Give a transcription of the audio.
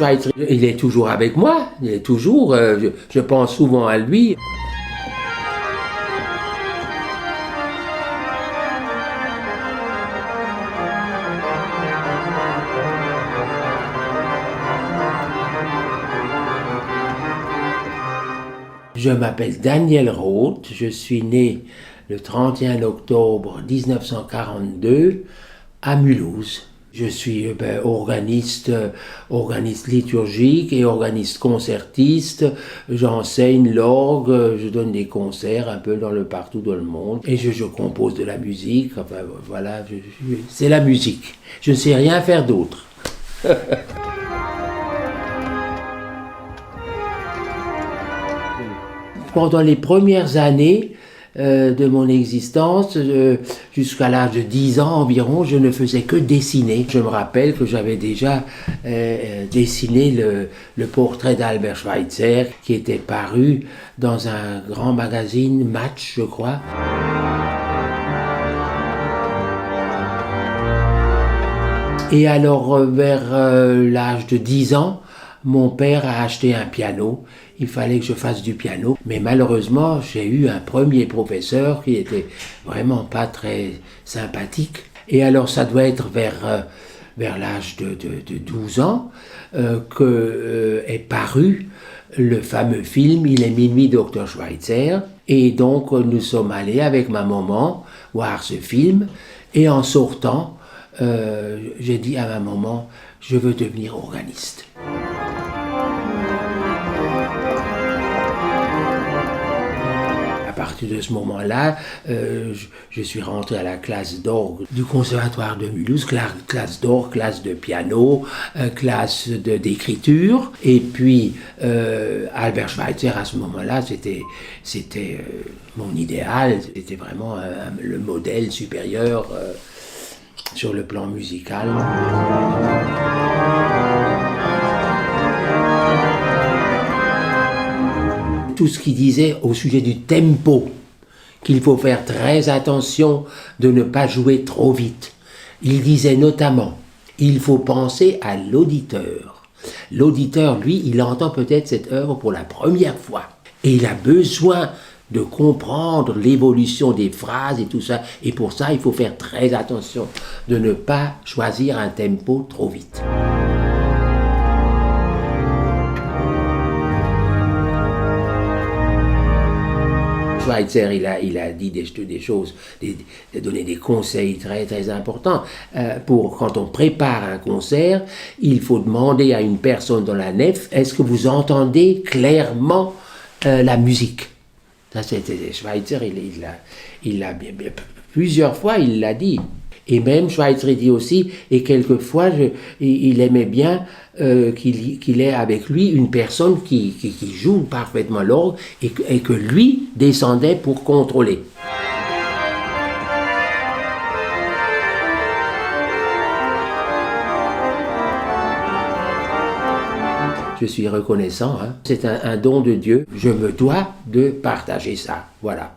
Schweitzer, il est toujours avec moi, il est toujours, je pense souvent à lui. Je m'appelle Daniel Roth, je suis né le 31 octobre 1942 à Mulhouse. Je suis organiste liturgique et organiste concertiste. J'enseigne l'orgue, je donne des concerts un peu partout dans le monde. Et je compose de la musique, enfin voilà, c'est la musique. Je ne sais rien faire d'autre. Pendant les premières années de mon existence, jusqu'à l'âge de 10 ans environ, je ne faisais que dessiner. Je me rappelle que j'avais déjà dessiné le portrait d'Albert Schweitzer, qui était paru dans un grand magazine, Match, je crois. Et alors, vers l'âge de 10 ans, mon père a acheté un piano. Il fallait que je fasse du piano. Mais malheureusement, j'ai eu un premier professeur qui était vraiment pas très sympathique. Et alors, ça doit être vers l'âge de 12 ans est paru le fameux film « Il est minuit, Dr. Schweitzer ». Et donc, nous sommes allés avec ma maman voir ce film. Et en sortant, j'ai dit à ma maman, je veux devenir organiste. À partir de ce moment-là, je suis rentré à la classe d'orgue du conservatoire de Mulhouse, classe d'orgue, classe de piano, classe d'écriture. Et puis, Albert Schweitzer, à ce moment-là, c'était mon idéal, c'était vraiment le modèle supérieur sur le plan musical. Tout ce qu'il disait au sujet du tempo, qu'il faut faire très attention de ne pas jouer trop vite. Il disait notamment, il faut penser à l'auditeur. L'auditeur, lui, il entend peut-être cette œuvre pour la première fois. Et il a besoin de comprendre l'évolution des phrases et tout ça. Et pour ça, il faut faire très attention de ne pas choisir un tempo trop vite. Schweitzer, il a dit des choses, donné des conseils très très importants. Pour quand on prépare un concert, il faut demander à une personne dans la nef, est-ce que vous entendez clairement la musique? Ça, c'était Schweitzer, il l'a plusieurs fois, il l'a dit. Et même Schweitzer dit aussi, et quelquefois, il aimait bien qu'il ait avec lui une personne qui joue parfaitement l'orgue et que lui descendait pour contrôler. Je suis reconnaissant, hein. C'est un don de Dieu. Je me dois de partager ça. Voilà.